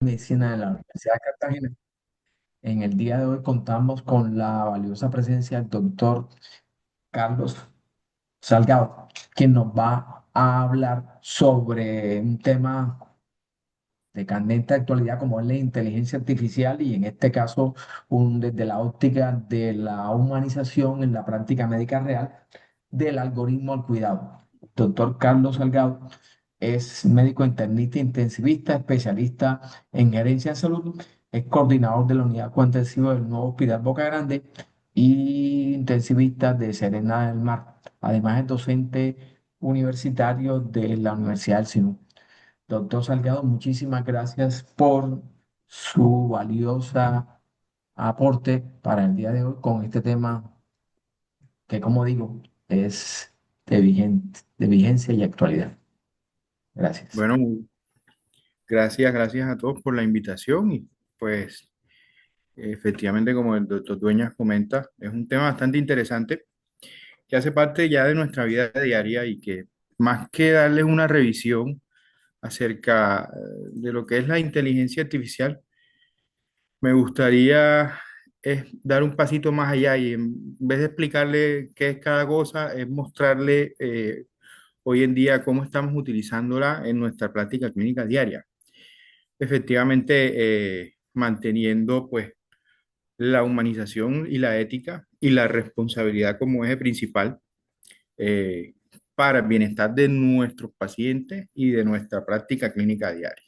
Medicina de la Universidad de Cartagena. En el día de hoy contamos con la valiosa presencia del doctor Carlos Salgado, quien nos va a hablar sobre un tema de candente actualidad como es la inteligencia artificial y en este caso desde la óptica de la humanización en la práctica médica real del algoritmo al cuidado. Doctor Carlos Salgado es médico internista intensivista, especialista en gerencia de salud, es coordinador de la unidad cointensiva del nuevo Hospital Boca Grande y intensivista de Serena del Mar. Además es docente universitario de la Universidad del Sinú. Doctor Salgado, muchísimas gracias por su valiosa aporte para el día de hoy con este tema que, como digo, es de vigencia y actualidad. Gracias. Bueno, gracias a todos por la invitación y pues efectivamente como el doctor Dueñas comenta, es un tema bastante interesante que hace parte ya de nuestra vida diaria y que más que darles una revisión acerca de lo que es la inteligencia artificial, me gustaría es dar un pasito más allá y en vez de explicarle qué es cada cosa, es mostrarle hoy en día cómo estamos utilizándola en nuestra práctica clínica diaria. Efectivamente manteniendo pues la humanización y la ética y la responsabilidad como eje principal eh, para el bienestar de nuestros pacientes y de nuestra práctica clínica diaria.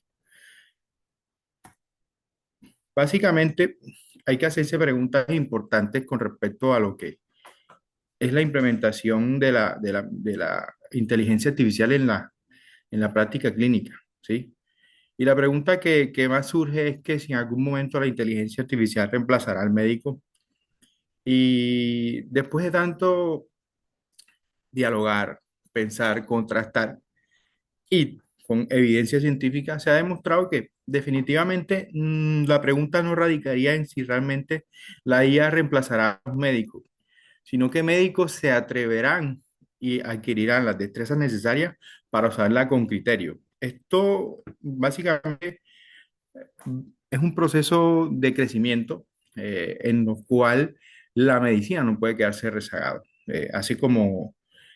Básicamente hay que hacerse preguntas importantes con respecto a lo que es la implementación de la inteligencia artificial en la práctica clínica, ¿sí? Y la pregunta que más surge es que si en algún momento la inteligencia artificial reemplazará al médico. Y después de tanto dialogar, pensar, contrastar y con evidencia científica, se ha demostrado que definitivamente la pregunta no radicaría en si realmente la IA reemplazará a los médicos, sino que médicos se atreverán y adquirirán las destrezas necesarias para usarla con criterio. Esto básicamente es un proceso de crecimiento en lo cual la medicina no puede quedarse rezagada. Así como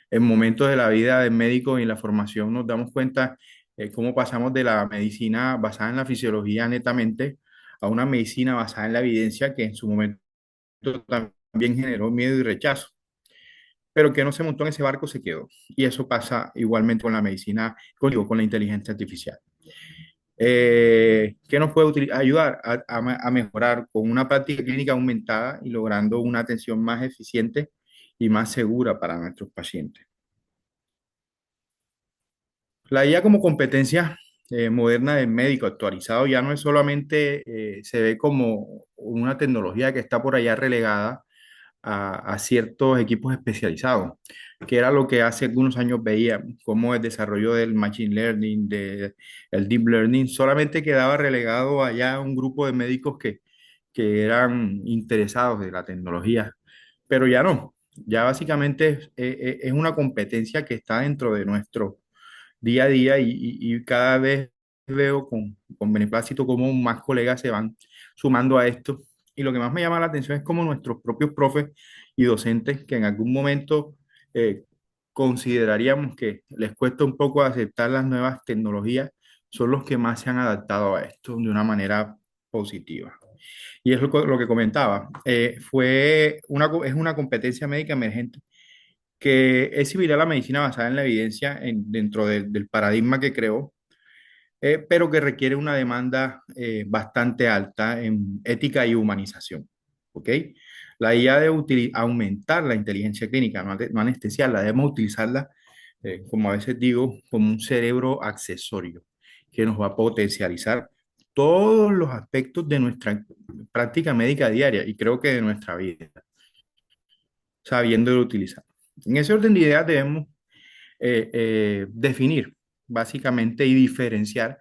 en momentos de la vida del médico y la formación nos damos cuenta cómo pasamos de la medicina basada en la fisiología netamente a una medicina basada en la evidencia que en su momento también generó miedo y rechazo, pero que no se montó en ese barco se quedó. Y eso pasa igualmente con la medicina, con la inteligencia artificial. ¿Qué nos puede ayudar a mejorar con una práctica clínica aumentada y logrando una atención más eficiente y más segura para nuestros pacientes? La IA como competencia moderna del médico actualizado ya no es solamente, se ve como una tecnología que está por allá relegada a ciertos equipos especializados, que era lo que hace algunos años veíamos, como el desarrollo del machine learning, el deep learning, solamente quedaba relegado allá a un grupo de médicos que eran interesados de la tecnología, pero ya no, ya básicamente es una competencia que está dentro de nuestro día a día y cada vez veo con beneplácito cómo más colegas se van sumando a esto. Y lo que más me llama la atención es cómo nuestros propios profes y docentes que en algún momento eh, consideraríamos que les cuesta un poco aceptar las nuevas tecnologías, son los que más se han adaptado a esto de una manera positiva. Y es lo que comentaba, es una competencia médica emergente que es similar a la medicina basada en la evidencia dentro del paradigma que creó, pero que requiere una demanda bastante alta en ética y humanización. ¿Ok? La idea de aumentar la inteligencia clínica, no anestesiarla, debemos utilizarla, como a veces digo, como un cerebro accesorio que nos va a potencializar todos los aspectos de nuestra práctica médica diaria y creo que de nuestra vida, sabiendo utilizar. En ese orden de ideas debemos definir básicamente y diferenciar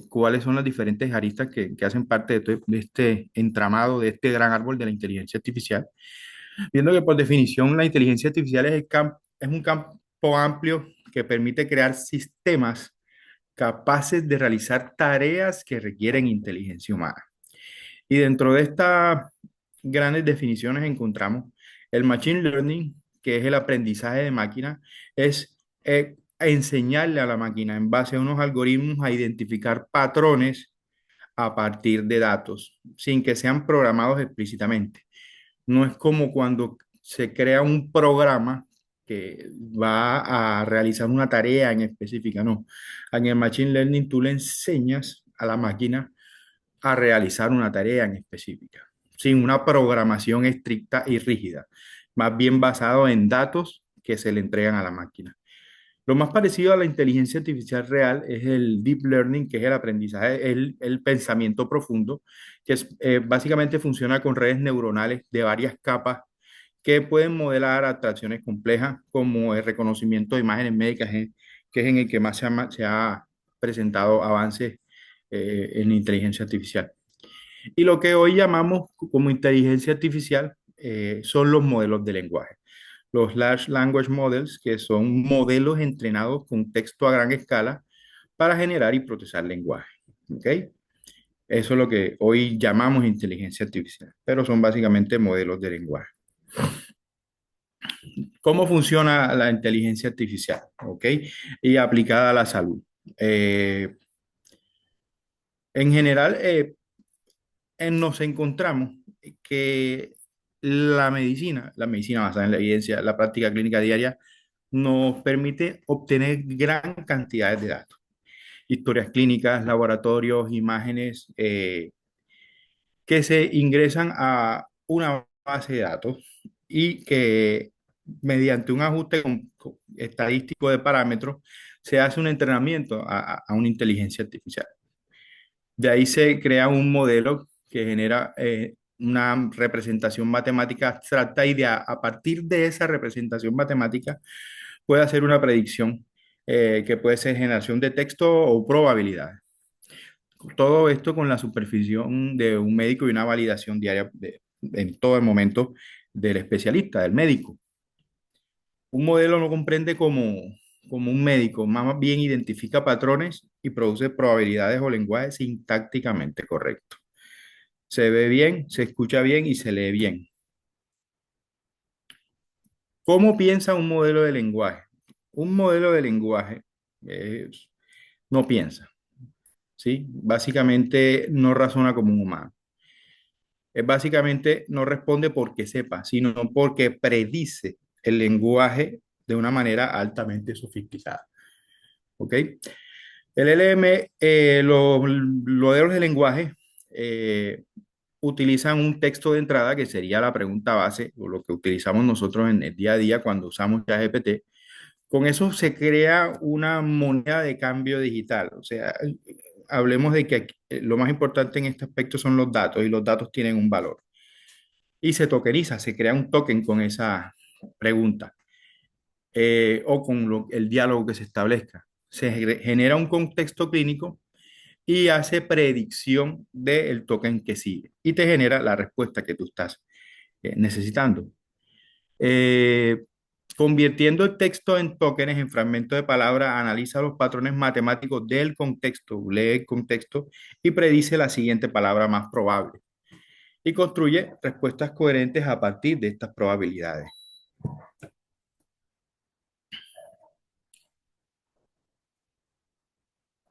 cuáles son las diferentes aristas que hacen parte de este entramado, de este gran árbol de la inteligencia artificial, viendo que por definición la inteligencia artificial es un campo amplio que permite crear sistemas capaces de realizar tareas que requieren inteligencia humana. Y dentro de estas grandes definiciones encontramos el machine learning, que es el aprendizaje de máquina, es enseñarle a la máquina en base a unos algoritmos a identificar patrones a partir de datos, sin que sean programados explícitamente. No es como cuando se crea un programa que va a realizar una tarea en específica, no. En el Machine Learning tú le enseñas a la máquina a realizar una tarea en específica, sin una programación estricta y rígida, más bien basado en datos que se le entregan a la máquina. Lo más parecido a la inteligencia artificial real es el deep learning, que es el aprendizaje, el pensamiento profundo, que es, básicamente funciona con redes neuronales de varias capas que pueden modelar abstracciones complejas como el reconocimiento de imágenes médicas, que es en el que más se ha presentado avances en inteligencia artificial. Y lo que hoy llamamos como inteligencia artificial son los modelos de lenguaje. Los Large Language Models, que son modelos entrenados con texto a gran escala para generar y procesar lenguaje. ¿Ok? Eso es lo que hoy llamamos inteligencia artificial, pero son básicamente modelos de lenguaje. ¿Cómo funciona la inteligencia artificial? ¿Ok? Y aplicada a la salud. Eh, en general, nos encontramos que la medicina basada en la evidencia, la práctica clínica diaria, nos permite obtener gran cantidad de datos, historias clínicas, laboratorios, imágenes, que se ingresan a una base de datos y que mediante un ajuste estadístico de parámetros se hace un entrenamiento a una inteligencia artificial. De ahí se crea un modelo que genera una representación matemática abstracta y a partir de esa representación matemática puede hacer una predicción que puede ser generación de texto o probabilidades. Todo esto con la supervisión de un médico y una validación diaria en todo el momento del especialista, del médico. Un modelo no comprende como un médico, más bien identifica patrones y produce probabilidades o lenguaje sintácticamente correcto. Se ve bien, se escucha bien y se lee bien. ¿Cómo piensa un modelo de lenguaje? Un modelo de lenguaje eh, no piensa, ¿sí? Básicamente no razona como un humano. Básicamente no responde porque sepa, sino porque predice el lenguaje de una manera altamente sofisticada. ¿Ok? El LM, los modelos de lenguaje utilizan un texto de entrada que sería la pregunta base o lo que utilizamos nosotros en el día a día cuando usamos ChatGPT. Con eso se crea una moneda de cambio digital. O sea, hablemos de que lo más importante en este aspecto son los datos y los datos tienen un valor. Y se tokeniza, se crea un token con esa pregunta o con el diálogo que se establezca. Se genera un contexto clínico y hace predicción del token que sigue y te genera la respuesta que tú estás necesitando. Eh, Convirtiendo el texto en tokens, en fragmentos de palabras, analiza los patrones matemáticos del contexto, lee el contexto y predice la siguiente palabra más probable y construye respuestas coherentes a partir de estas probabilidades.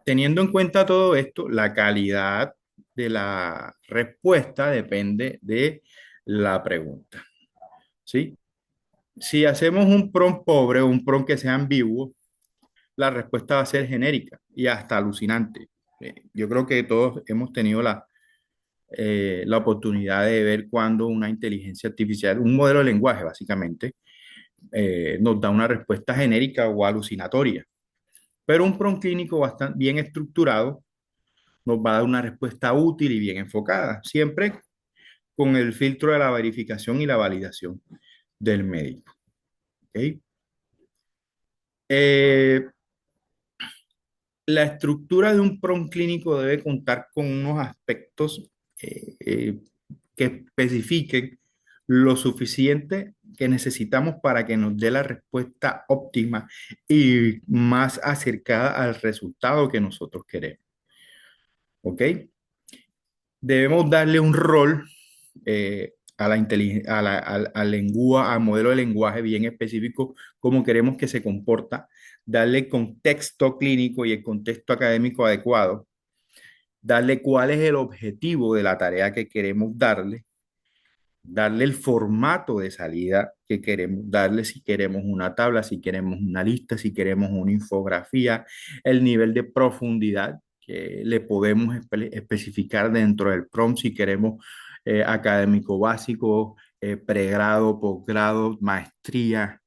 Teniendo en cuenta todo esto, la calidad de la respuesta depende de la pregunta, ¿sí? Si hacemos un prompt pobre o un prompt que sea ambiguo, la respuesta va a ser genérica y hasta alucinante. Yo creo que todos hemos tenido la oportunidad de ver cuando una inteligencia artificial, un modelo de lenguaje básicamente, nos da una respuesta genérica o alucinatoria. Pero un prompt clínico bastante bien estructurado nos va a dar una respuesta útil y bien enfocada, siempre con el filtro de la verificación y la validación del médico. ¿Okay? Eh, la estructura de un prompt clínico debe contar con unos aspectos que especifiquen lo suficiente que necesitamos para que nos dé la respuesta óptima y más acercada al resultado que nosotros queremos. ¿Ok? Debemos darle un rol a la al modelo de lenguaje bien específico, cómo queremos que se comporta, darle contexto clínico y el contexto académico adecuado, darle cuál es el objetivo de la tarea que queremos darle el formato de salida que queremos darle, si queremos una tabla, si queremos una lista, si queremos una infografía, el nivel de profundidad que le podemos especificar dentro del prompt, si queremos académico básico, pregrado, posgrado, maestría,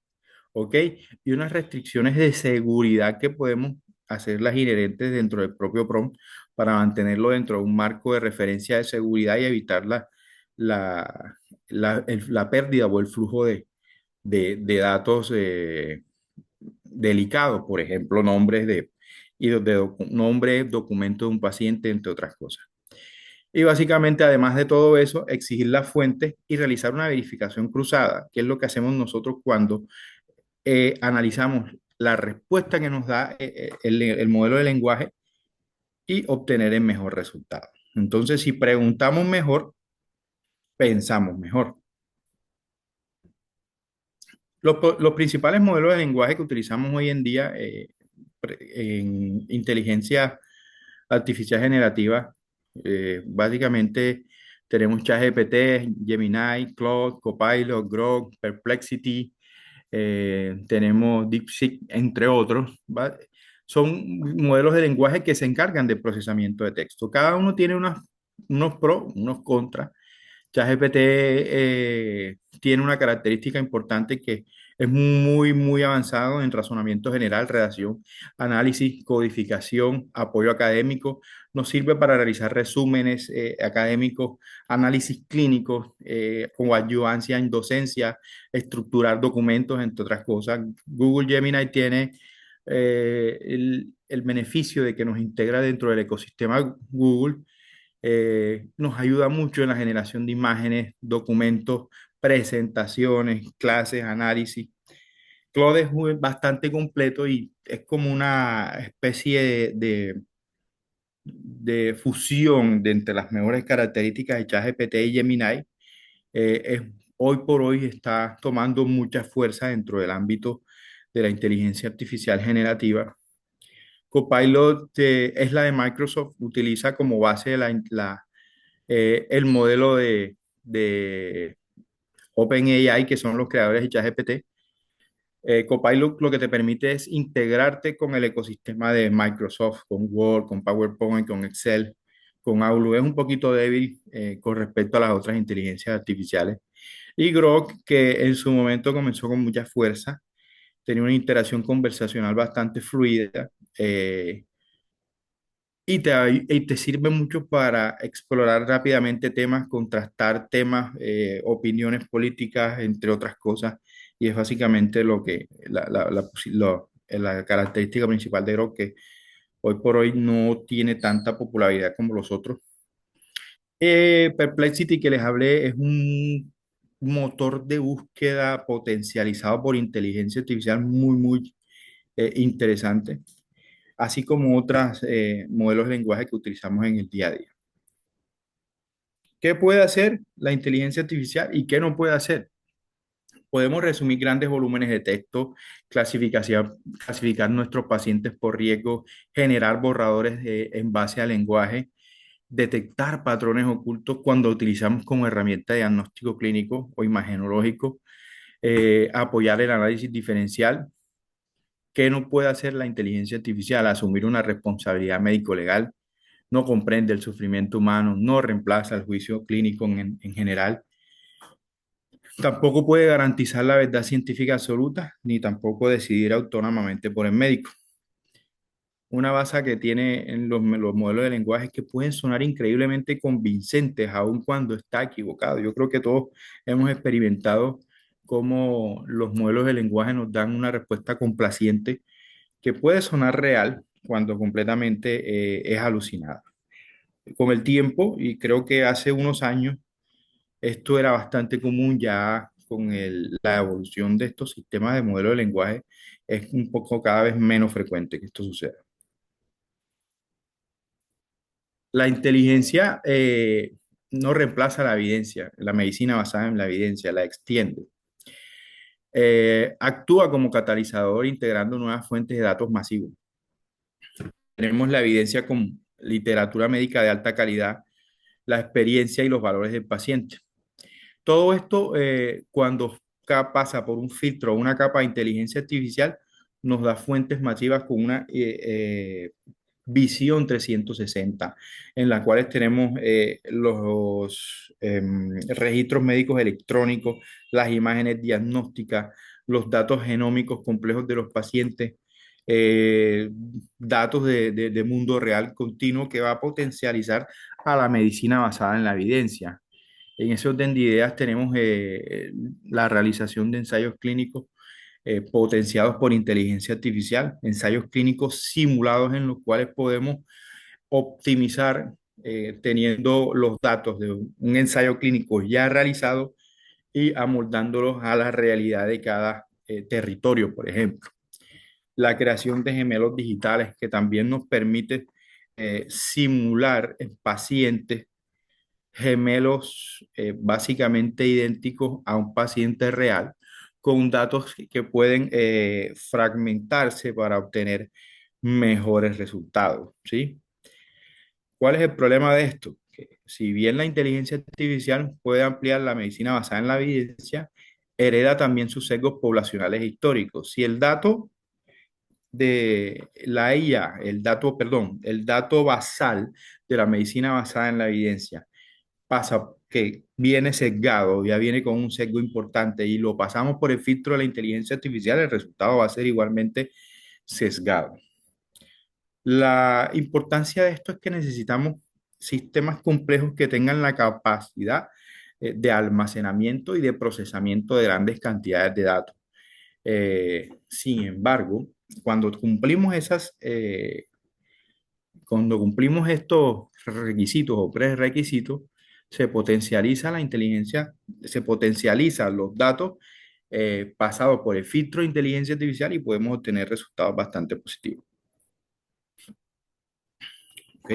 ¿ok? Y unas restricciones de seguridad que podemos hacerlas inherentes dentro del propio prompt para mantenerlo dentro de un marco de referencia de seguridad y evitar la, la pérdida o el flujo de datos delicados, por ejemplo, nombres, documentos de un paciente, entre otras cosas. Y básicamente, además de todo eso, exigir las fuentes y realizar una verificación cruzada, que es lo que hacemos nosotros cuando analizamos la respuesta que nos da el modelo de lenguaje y obtener el mejor resultado. Entonces, si preguntamos mejor, pensamos mejor. Los principales modelos de lenguaje que utilizamos hoy en día en inteligencia artificial generativa, básicamente tenemos ChatGPT, Gemini, Claude, Copilot, Grok, Perplexity, tenemos DeepSeek, entre otros. ¿Va? Son modelos de lenguaje que se encargan del procesamiento de texto. Cada uno tiene unos pros, unos contras. ChatGPT tiene una característica importante que es muy avanzado en razonamiento general, redacción, análisis, codificación, apoyo académico. Nos sirve para realizar resúmenes académicos, análisis clínicos, como ayudancia en docencia, estructurar documentos, entre otras cosas. Google Gemini tiene el beneficio de que nos integra dentro del ecosistema Google, nos ayuda mucho en la generación de imágenes, documentos, presentaciones, clases, análisis. Claude es bastante completo y es como una especie de fusión de entre las mejores características de ChatGPT y Gemini. Hoy por hoy está tomando mucha fuerza dentro del ámbito de la inteligencia artificial generativa. Copilot es la de Microsoft, utiliza como base el modelo de OpenAI, que son los creadores de ChatGPT. Copilot lo que te permite es integrarte con el ecosistema de Microsoft, con Word, con PowerPoint, con Excel, con Outlook. Es un poquito débil con respecto a las otras inteligencias artificiales. Y Grok, que en su momento comenzó con mucha fuerza, tenía una interacción conversacional bastante fluida. Y te sirve mucho para explorar rápidamente temas, contrastar temas, opiniones políticas, entre otras cosas. Y es básicamente lo que la característica principal de Grok, que hoy por hoy no tiene tanta popularidad como los otros. Perplexity, que les hablé, es un motor de búsqueda potencializado por inteligencia artificial muy interesante, así como otros modelos de lenguaje que utilizamos en el día a día. ¿Qué puede hacer la inteligencia artificial y qué no puede hacer? Podemos resumir grandes volúmenes de texto, clasificar nuestros pacientes por riesgo, generar borradores en base al lenguaje, detectar patrones ocultos cuando utilizamos como herramienta de diagnóstico clínico o imagenológico, apoyar el análisis diferencial. ¿Qué no puede hacer la inteligencia artificial? Asumir una responsabilidad médico-legal, no comprende el sufrimiento humano, no reemplaza el juicio clínico en general, tampoco puede garantizar la verdad científica absoluta, ni tampoco decidir autónomamente por el médico. Una base que tiene en los modelos de lenguaje que pueden sonar increíblemente convincentes, aun cuando está equivocado. Yo creo que todos hemos experimentado cómo los modelos de lenguaje nos dan una respuesta complaciente que puede sonar real cuando completamente es alucinada. Con el tiempo, y creo que hace unos años, esto era bastante común, ya con la evolución de estos sistemas de modelo de lenguaje, es un poco cada vez menos frecuente que esto suceda. La inteligencia no reemplaza la evidencia, la medicina basada en la evidencia, la extiende. Actúa como catalizador integrando nuevas fuentes de datos masivos. Tenemos la evidencia con literatura médica de alta calidad, la experiencia y los valores del paciente. Todo esto, cuando pasa por un filtro o una capa de inteligencia artificial, nos da fuentes masivas con una visión 360, en las cuales tenemos los registros médicos electrónicos, las imágenes diagnósticas, los datos genómicos complejos de los pacientes, eh, datos de mundo real continuo que va a potencializar a la medicina basada en la evidencia. En ese orden de ideas tenemos la realización de ensayos clínicos potenciados por inteligencia artificial, ensayos clínicos simulados en los cuales podemos optimizar teniendo los datos de un ensayo clínico ya realizado y amoldándolos a la realidad de cada territorio, por ejemplo. La creación de gemelos digitales que también nos permite simular en pacientes gemelos básicamente idénticos a un paciente real, con datos que pueden fragmentarse para obtener mejores resultados, ¿sí? ¿Cuál es el problema de esto? Que si bien la inteligencia artificial puede ampliar la medicina basada en la evidencia, hereda también sus sesgos poblacionales e históricos. Si el dato de la IA, el dato basal de la medicina basada en la evidencia pasa que viene sesgado, ya viene con un sesgo importante y lo pasamos por el filtro de la inteligencia artificial, el resultado va a ser igualmente sesgado. La importancia de esto es que necesitamos sistemas complejos que tengan la capacidad de almacenamiento y de procesamiento de grandes cantidades de datos. Sin embargo, cuando cumplimos cuando cumplimos estos requisitos o prerequisitos, se potencializa la inteligencia, se potencializan los datos pasados por el filtro de inteligencia artificial y podemos obtener resultados bastante positivos. ¿Ok?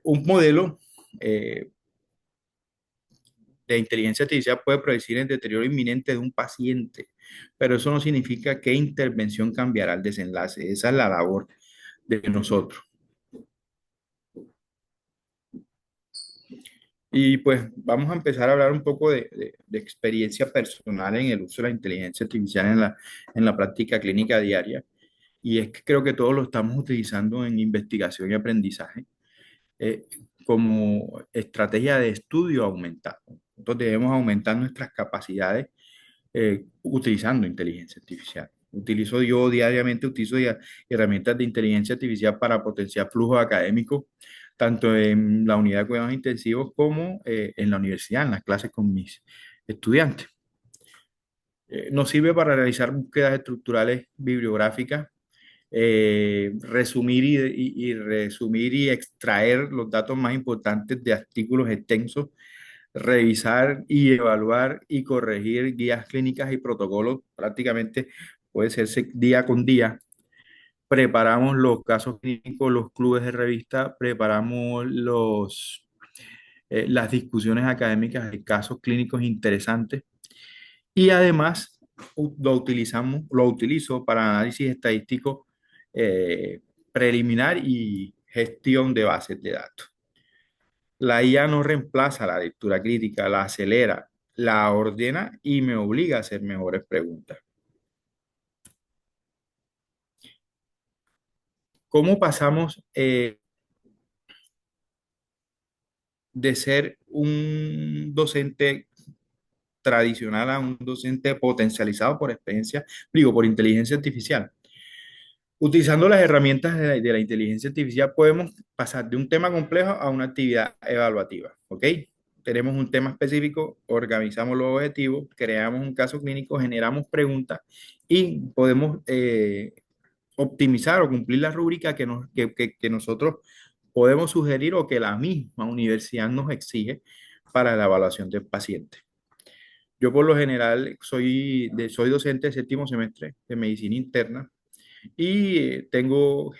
Un modelo eh, de inteligencia artificial puede predecir el deterioro inminente de un paciente, pero eso no significa que intervención cambiará el desenlace. Esa es la labor de nosotros. Y pues vamos a empezar a hablar un poco de experiencia personal en el uso de la inteligencia artificial en la práctica clínica diaria. Y es que creo que todos lo estamos utilizando en investigación y aprendizaje eh, como estrategia de estudio aumentado. Nosotros debemos aumentar nuestras capacidades utilizando inteligencia artificial. Utilizo herramientas de inteligencia artificial para potenciar flujos académicos, tanto en la unidad de cuidados intensivos como en la universidad, en las clases con mis estudiantes. Nos sirve para realizar búsquedas estructurales bibliográficas, resumir y resumir y extraer los datos más importantes de artículos extensos, revisar y evaluar y corregir guías clínicas y protocolos prácticamente puede ser día con día. Preparamos los casos clínicos, los clubes de revista, preparamos las discusiones académicas de casos clínicos interesantes y además lo utilizo para análisis estadístico preliminar y gestión de bases de datos. La IA no reemplaza la lectura crítica, la acelera, la ordena y me obliga a hacer mejores preguntas. ¿Cómo pasamos de ser un docente tradicional a un docente potencializado por experiencia, digo, por inteligencia artificial? Utilizando las herramientas de la inteligencia artificial podemos pasar de un tema complejo a una actividad evaluativa, ¿ok? Tenemos un tema específico, organizamos los objetivos, creamos un caso clínico, generamos preguntas y podemos optimizar o cumplir la rúbrica que nosotros podemos sugerir o que la misma universidad nos exige para la evaluación del paciente. Yo por lo general soy docente de séptimo semestre de medicina interna y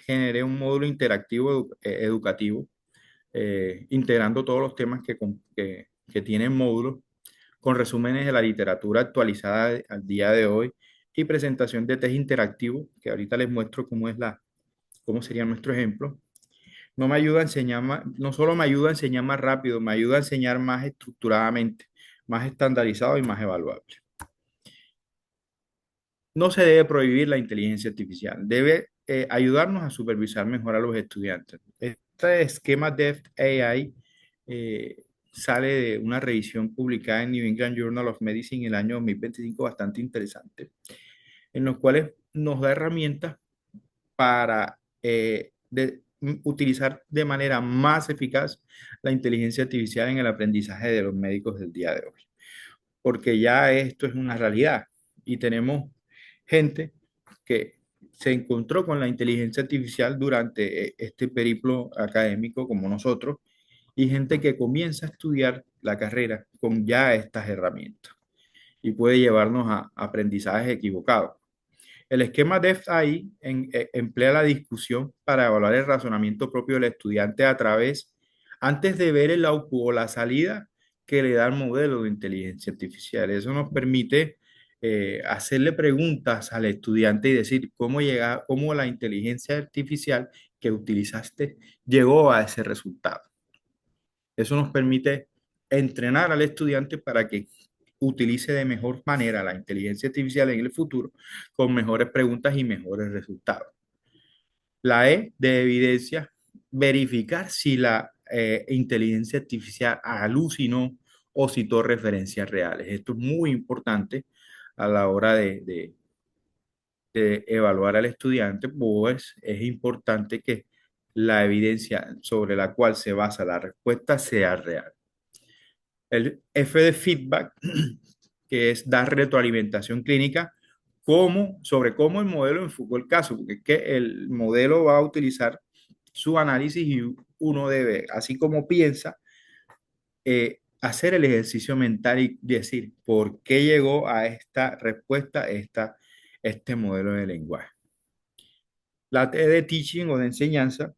generé un módulo interactivo educativo, integrando todos los temas que tienen módulos, con resúmenes de la literatura actualizada al día de hoy y presentación de test interactivo, que ahorita les muestro cómo sería nuestro ejemplo. No me ayuda a enseñar más, no solo me ayuda a enseñar más rápido, me ayuda a enseñar más estructuradamente, más estandarizado y más evaluable. No se debe prohibir la inteligencia artificial, debe ayudarnos a supervisar mejor a los estudiantes. Este esquema Depth AI sale de una revisión publicada en New England Journal of Medicine en el año 2025 bastante interesante, en los cuales nos da herramientas para utilizar de manera más eficaz la inteligencia artificial en el aprendizaje de los médicos del día de hoy, porque ya esto es una realidad y tenemos gente que se encontró con la inteligencia artificial durante este periplo académico como nosotros y gente que comienza a estudiar la carrera con ya estas herramientas y puede llevarnos a aprendizajes equivocados. El esquema DEF-AI emplea la discusión para evaluar el razonamiento propio del estudiante antes de ver el output o la salida que le da el modelo de inteligencia artificial. Eso nos permite hacerle preguntas al estudiante y decir cómo la inteligencia artificial que utilizaste llegó a ese resultado. Eso nos permite entrenar al estudiante para que utilice de mejor manera la inteligencia artificial en el futuro con mejores preguntas y mejores resultados. La E de evidencia, verificar si la inteligencia artificial alucinó o citó referencias reales. Esto es muy importante a la hora de evaluar al estudiante, pues es importante que la evidencia sobre la cual se basa la respuesta sea real. El F de feedback, que es dar retroalimentación clínica sobre cómo el modelo enfocó el caso, porque es que el modelo va a utilizar su análisis y uno debe, así como piensa, hacer el ejercicio mental y decir por qué llegó a esta respuesta, este modelo de lenguaje. La T de teaching o de enseñanza,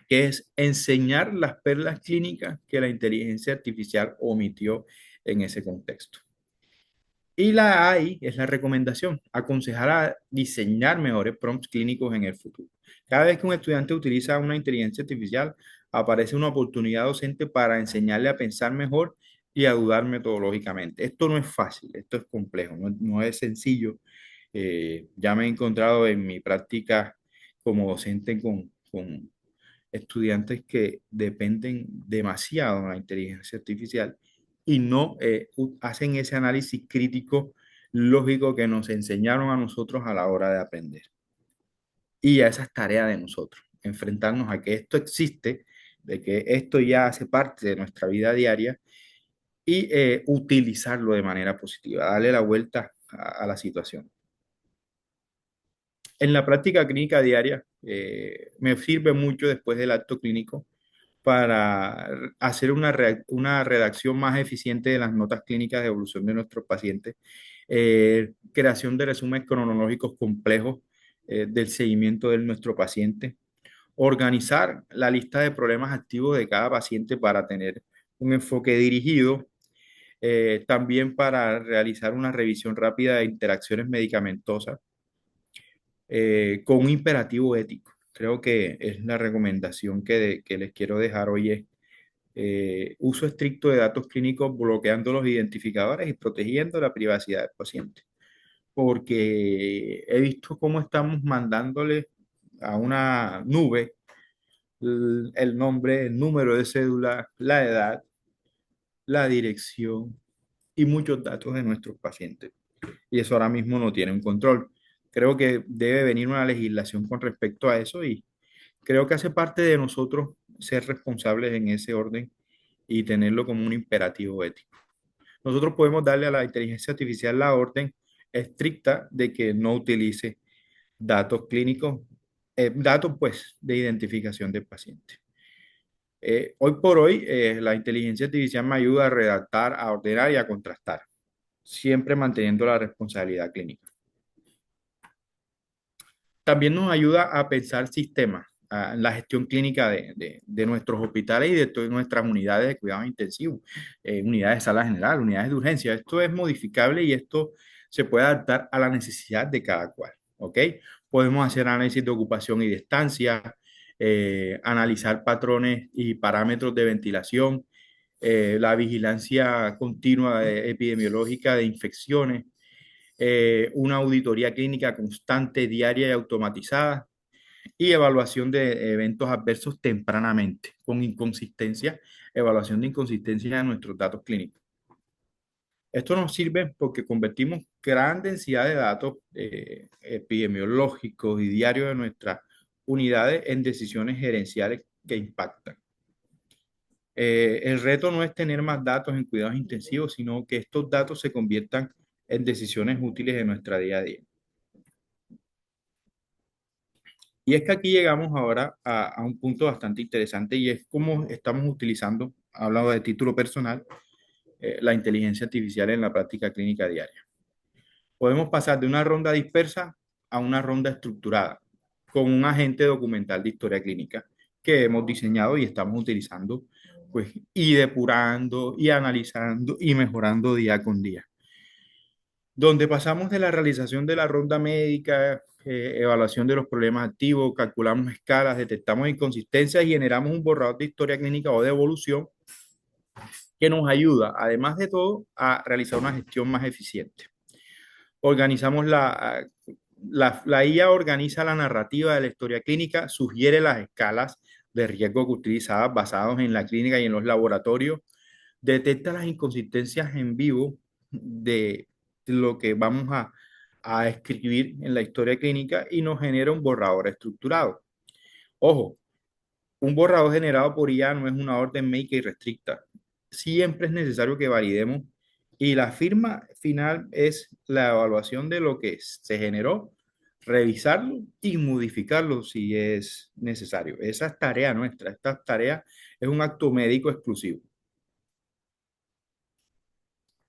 que es enseñar las perlas clínicas que la inteligencia artificial omitió en ese contexto. Y la AI es la recomendación, aconsejar a diseñar mejores prompts clínicos en el futuro. Cada vez que un estudiante utiliza una inteligencia artificial, aparece una oportunidad docente para enseñarle a pensar mejor y a dudar metodológicamente. Esto no es fácil, esto es complejo, no es sencillo. Ya me he encontrado en mi práctica como docente con estudiantes que dependen demasiado de la inteligencia artificial y no hacen ese análisis crítico lógico que nos enseñaron a nosotros a la hora de aprender. Y esa es tarea de nosotros, enfrentarnos a que esto existe, de que esto ya hace parte de nuestra vida diaria y utilizarlo de manera positiva, darle la vuelta a la situación. En la práctica clínica diaria, me sirve mucho después del acto clínico para hacer una redacción más eficiente de las notas clínicas de evolución de nuestros pacientes, creación de resúmenes cronológicos complejos del seguimiento de nuestro paciente, organizar la lista de problemas activos de cada paciente para tener un enfoque dirigido, también para realizar una revisión rápida de interacciones medicamentosas con un imperativo ético. Creo que es la recomendación que les quiero dejar hoy es uso estricto de datos clínicos, bloqueando los identificadores y protegiendo la privacidad del paciente. Porque he visto cómo estamos mandándole a una nube el nombre, el número de cédula, la edad, la dirección y muchos datos de nuestros pacientes. Y eso ahora mismo no tiene un control. Creo que debe venir una legislación con respecto a eso y creo que hace parte de nosotros ser responsables en ese orden y tenerlo como un imperativo ético. Nosotros podemos darle a la inteligencia artificial la orden estricta de que no utilice datos clínicos, datos pues de identificación del paciente. Hoy por hoy, la inteligencia artificial me ayuda a redactar, a ordenar y a contrastar, siempre manteniendo la responsabilidad clínica. También nos ayuda a pensar sistemas, a la gestión clínica de nuestros hospitales y de todas nuestras unidades de cuidados intensivos, unidades de sala general, unidades de urgencia. Esto es modificable y esto se puede adaptar a la necesidad de cada cual, ¿ok? Podemos hacer análisis de ocupación y de estancia, analizar patrones y parámetros de ventilación, la vigilancia continua epidemiológica de infecciones, una auditoría clínica constante, diaria y automatizada, y evaluación de eventos adversos tempranamente, con inconsistencia, evaluación de inconsistencia de nuestros datos clínicos. Esto nos sirve porque convertimos gran densidad de datos epidemiológicos y diarios de nuestras unidades en decisiones gerenciales que impactan. El reto no es tener más datos en cuidados intensivos, sino que estos datos se conviertan en decisiones útiles de nuestra día a día. Y es que aquí llegamos ahora a un punto bastante interesante y es cómo estamos utilizando, hablando de título personal, la inteligencia artificial en la práctica clínica diaria. Podemos pasar de una ronda dispersa a una ronda estructurada con un agente documental de historia clínica que hemos diseñado y estamos utilizando, pues, y depurando y analizando y mejorando día con día, donde pasamos de la realización de la ronda médica, evaluación de los problemas activos, calculamos escalas, detectamos inconsistencias y generamos un borrador de historia clínica o de evolución que nos ayuda, además de todo, a realizar una gestión más eficiente. Organizamos la IA organiza la narrativa de la historia clínica, sugiere las escalas de riesgo que utilizadas basados en la clínica y en los laboratorios, detecta las inconsistencias en vivo de lo que vamos a escribir en la historia clínica y nos genera un borrador estructurado. Ojo, un borrador generado por IA no es una orden make y restricta. Siempre es necesario que validemos y la firma final es la evaluación de lo que se generó, revisarlo y modificarlo si es necesario. Esa es tarea nuestra. Esta tarea es un acto médico exclusivo.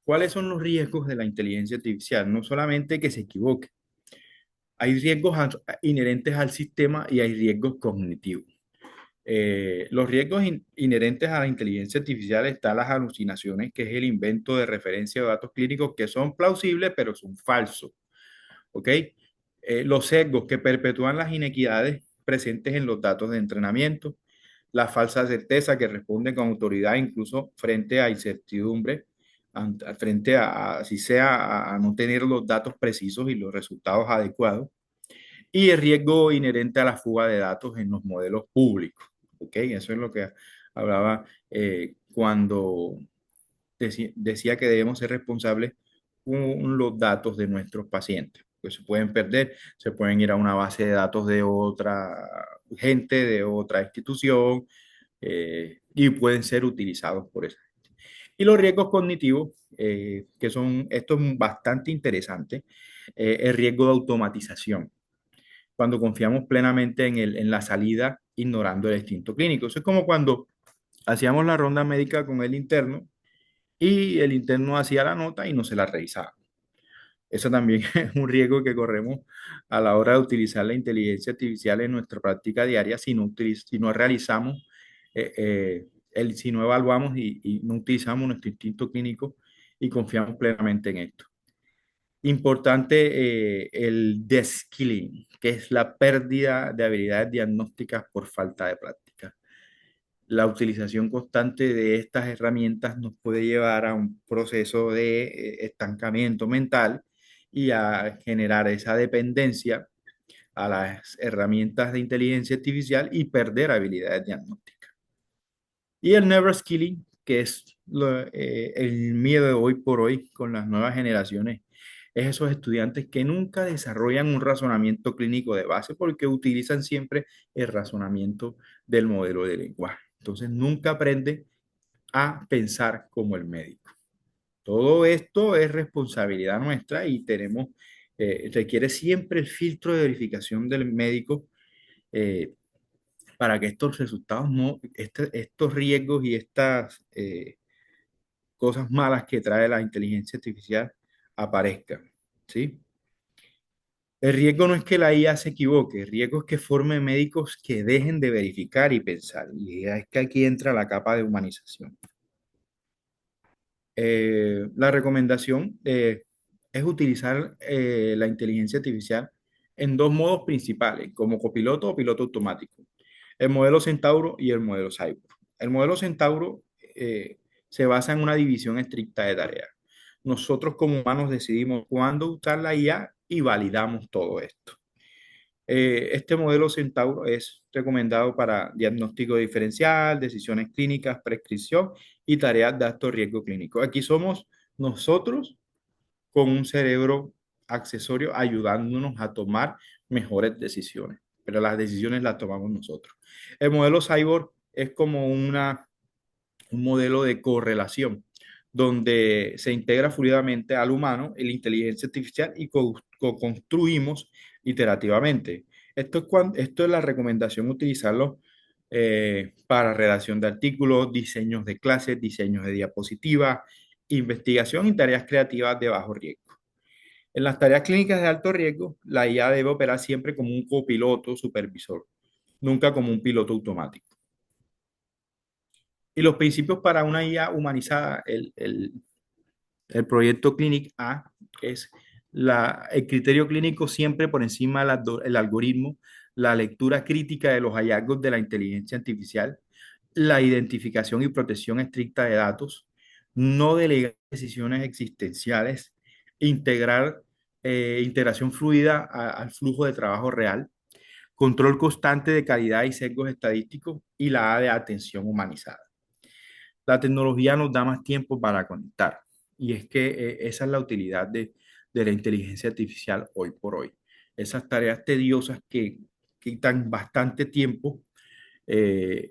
¿Cuáles son los riesgos de la inteligencia artificial? No solamente que se equivoque, hay riesgos inherentes al sistema y hay riesgos cognitivos. Los riesgos inherentes a la inteligencia artificial están las alucinaciones, que es el invento de referencia de datos clínicos que son plausibles, pero son falsos. ¿Ok? Los sesgos que perpetúan las inequidades presentes en los datos de entrenamiento, la falsa certeza que responde con autoridad incluso frente a incertidumbre, frente a si sea a no tener los datos precisos y los resultados adecuados, y el riesgo inherente a la fuga de datos en los modelos públicos. ¿Ok? Eso es lo que hablaba cuando decía que debemos ser responsables con los datos de nuestros pacientes. Pues se pueden perder, se pueden ir a una base de datos de otra gente, de otra institución, y pueden ser utilizados por eso. Y los riesgos cognitivos, que son, esto es bastante interesante, el riesgo de automatización, cuando confiamos plenamente en la salida, ignorando el instinto clínico. Eso es como cuando hacíamos la ronda médica con el interno y el interno hacía la nota y no se la revisaba. Eso también es un riesgo que corremos a la hora de utilizar la inteligencia artificial en nuestra práctica diaria si no realizamos, si no evaluamos y no utilizamos nuestro instinto clínico y confiamos plenamente en esto. Importante el deskilling, que es la pérdida de habilidades diagnósticas por falta de práctica. La utilización constante de estas herramientas nos puede llevar a un proceso de estancamiento mental y a generar esa dependencia a las herramientas de inteligencia artificial y perder habilidades diagnósticas. Y el never skilling, que es el miedo de hoy por hoy con las nuevas generaciones, es esos estudiantes que nunca desarrollan un razonamiento clínico de base porque utilizan siempre el razonamiento del modelo de lenguaje. Entonces nunca aprenden a pensar como el médico. Todo esto es responsabilidad nuestra y requiere siempre el filtro de verificación del médico, eh, para que estos resultados no, estos riesgos y estas cosas malas que trae la inteligencia artificial aparezcan, ¿sí? El riesgo no es que la IA se equivoque, el riesgo es que forme médicos que dejen de verificar y pensar. Y es que aquí entra la capa de humanización. La recomendación es utilizar la inteligencia artificial en dos modos principales, como copiloto o piloto automático. El modelo Centauro y el modelo Cyborg. El modelo Centauro se basa en una división estricta de tareas. Nosotros como humanos decidimos cuándo usar la IA y validamos todo esto. Este modelo Centauro es recomendado para diagnóstico diferencial, decisiones clínicas, prescripción y tareas de alto riesgo clínico. Aquí somos nosotros con un cerebro accesorio ayudándonos a tomar mejores decisiones, pero las decisiones las tomamos nosotros. El modelo Cyborg es como un modelo de correlación donde se integra fluidamente al humano y la inteligencia artificial y co-construimos iterativamente. Esto es la recomendación, utilizarlo para redacción de artículos, diseños de clases, diseños de diapositivas, investigación y tareas creativas de bajo riesgo. En las tareas clínicas de alto riesgo, la IA debe operar siempre como un copiloto supervisor, nunca como un piloto automático. Y los principios para una IA humanizada, el proyecto Clinic A es el criterio clínico siempre por encima del algoritmo, la lectura crítica de los hallazgos de la inteligencia artificial, la identificación y protección estricta de datos, no delegar decisiones existenciales, integrar integración fluida al flujo de trabajo real, control constante de calidad y sesgos estadísticos y la A de atención humanizada. La tecnología nos da más tiempo para conectar y es que esa es la utilidad de la inteligencia artificial hoy por hoy. Esas tareas tediosas que quitan bastante tiempo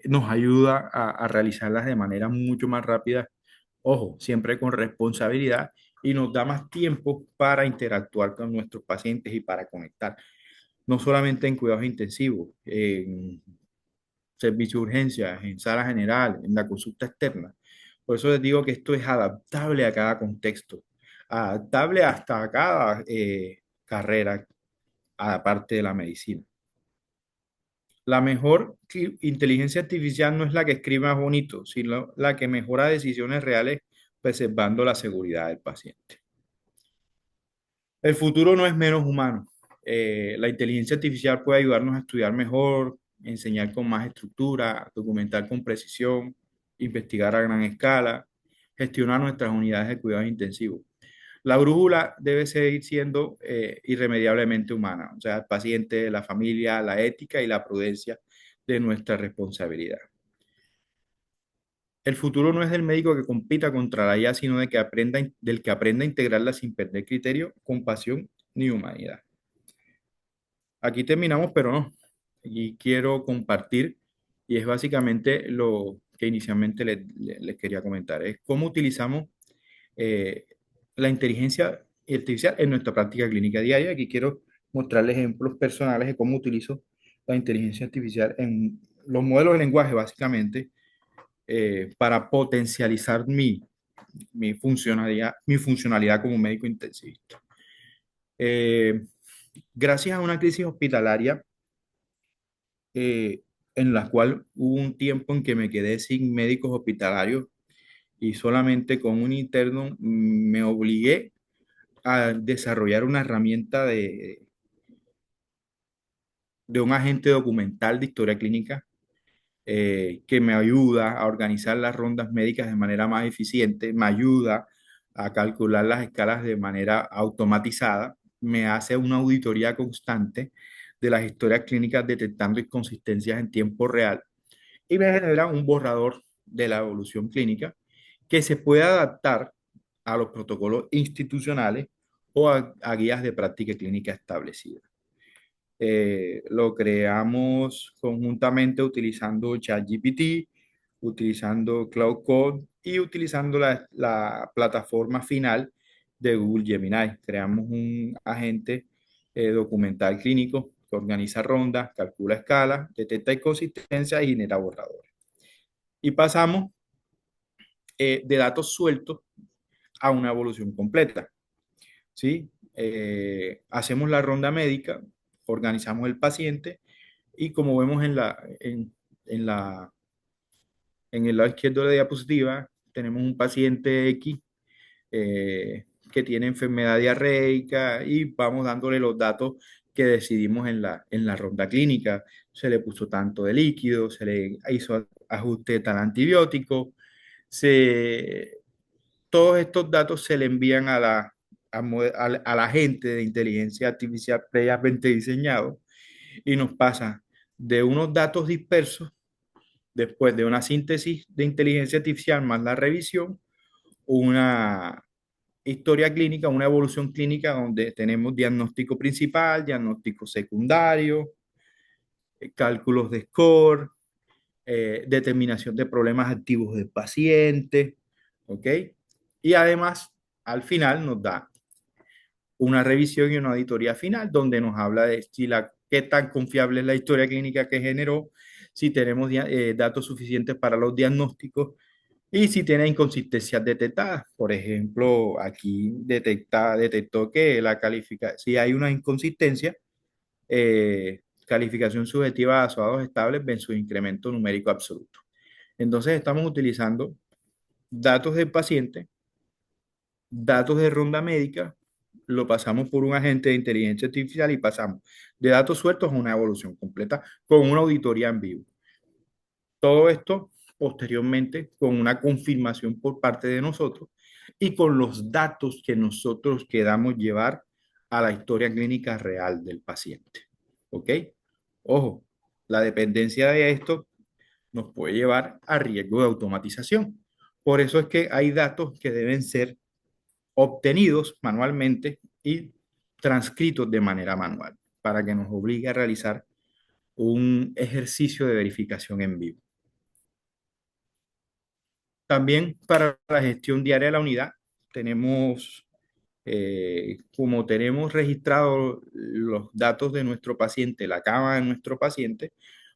nos ayuda a realizarlas de manera mucho más rápida, ojo, siempre con responsabilidad y nos da más tiempo para interactuar con nuestros pacientes y para conectar, no solamente en cuidados intensivos, en servicio de urgencias, en sala general, en la consulta externa. Por eso les digo que esto es adaptable a cada contexto, adaptable hasta a cada carrera, aparte de la medicina. La mejor inteligencia artificial no es la que escribe más bonito, sino la que mejora decisiones reales preservando la seguridad del paciente. El futuro no es menos humano. La inteligencia artificial puede ayudarnos a estudiar mejor, enseñar con más estructura, documentar con precisión, investigar a gran escala, gestionar nuestras unidades de cuidados intensivos. La brújula debe seguir siendo irremediablemente humana, o sea, el paciente, la familia, la ética y la prudencia de nuestra responsabilidad. El futuro no es del médico que compita contra la IA, sino del que aprenda a integrarla sin perder criterio, compasión ni humanidad. Aquí terminamos, pero no. Aquí quiero compartir, y es básicamente lo que inicialmente les quería comentar, es cómo utilizamos eh, la inteligencia artificial en nuestra práctica clínica diaria. Aquí quiero mostrarles ejemplos personales de cómo utilizo la inteligencia artificial en los modelos de lenguaje, básicamente, para potencializar mi funcionalidad como médico intensivista. Eh, Gracias a una crisis hospitalaria eh, en la cual hubo un tiempo en que me quedé sin médicos hospitalarios y solamente con un interno, me obligué a desarrollar una herramienta de un agente documental de historia clínica que me ayuda a organizar las rondas médicas de manera más eficiente, me ayuda a calcular las escalas de manera automatizada, me hace una auditoría constante de las historias clínicas detectando inconsistencias en tiempo real y me genera un borrador de la evolución clínica que se puede adaptar a los protocolos institucionales o a guías de práctica clínica establecidas. Lo creamos conjuntamente utilizando ChatGPT, utilizando Cloud Code y utilizando la plataforma final de Google Gemini. Creamos un agente documental clínico que organiza rondas, calcula escalas, detecta inconsistencias y genera borradores. Y pasamos de datos sueltos a una evolución completa, ¿sí? Hacemos la ronda médica, organizamos el paciente y como vemos en la, en el lado izquierdo de la diapositiva, tenemos un paciente X que tiene enfermedad diarreica y vamos dándole los datos que decidimos en la ronda clínica. Se le puso tanto de líquido, se le hizo ajuste de tal antibiótico, se, todos estos datos se le envían a la gente de inteligencia artificial previamente diseñado y nos pasa de unos datos dispersos, después de una síntesis de inteligencia artificial más la revisión, una historia clínica, una evolución clínica donde tenemos diagnóstico principal, diagnóstico secundario, cálculos de score, determinación de problemas activos del paciente, ¿ok? Y además, al final nos da una revisión y una auditoría final donde nos habla de si qué tan confiable es la historia clínica que generó, si tenemos datos suficientes para los diagnósticos y si tiene inconsistencias detectadas. Por ejemplo, aquí detectó que si hay una inconsistencia, calificación subjetiva a datos estables versus incremento numérico absoluto. Entonces estamos utilizando datos del paciente, datos de ronda médica, lo pasamos por un agente de inteligencia artificial y pasamos de datos sueltos a una evolución completa con una auditoría en vivo. Todo esto posteriormente con una confirmación por parte de nosotros y con los datos que nosotros queramos llevar a la historia clínica real del paciente. ¿Ok? Ojo, la dependencia de esto nos puede llevar a riesgo de automatización. Por eso es que hay datos que deben ser obtenidos manualmente y transcritos de manera manual para que nos obligue a realizar un ejercicio de verificación en vivo. También para la gestión diaria de la unidad tenemos, como tenemos registrados los datos de nuestro paciente, la cama de nuestro paciente,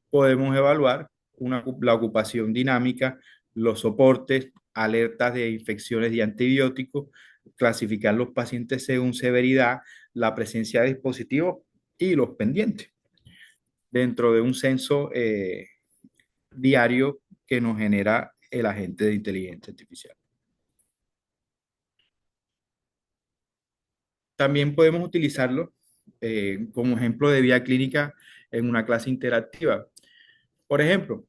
podemos evaluar la ocupación dinámica, los soportes, alertas de infecciones y antibióticos, clasificar los pacientes según severidad, la presencia de dispositivos y los pendientes dentro de un censo diario que nos genera el agente de inteligencia artificial. También podemos utilizarlo como ejemplo de vía clínica en una clase interactiva. Por ejemplo,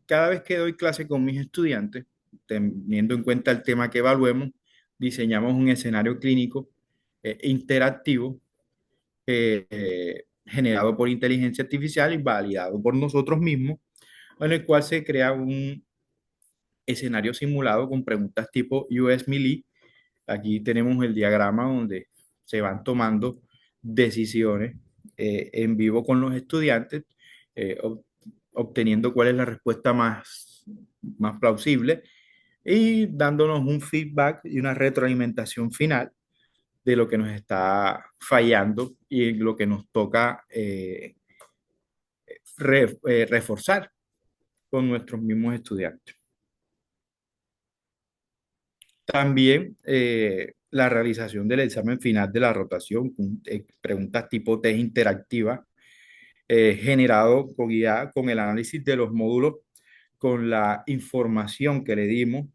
cada vez que doy clase con mis estudiantes, teniendo en cuenta el tema que evaluemos, diseñamos un escenario clínico interactivo generado por inteligencia artificial y validado por nosotros mismos, en el cual se crea un escenario simulado con preguntas tipo US Melee. Aquí tenemos el diagrama donde se van tomando decisiones en vivo con los estudiantes, eh, ob- obteniendo cuál es la respuesta más plausible y dándonos un feedback y una retroalimentación final de lo que nos está fallando y lo que nos toca reforzar con nuestros mismos estudiantes. También la realización del examen final de la rotación, con preguntas tipo test interactiva, generado con el análisis de los módulos, con la información que le dimos,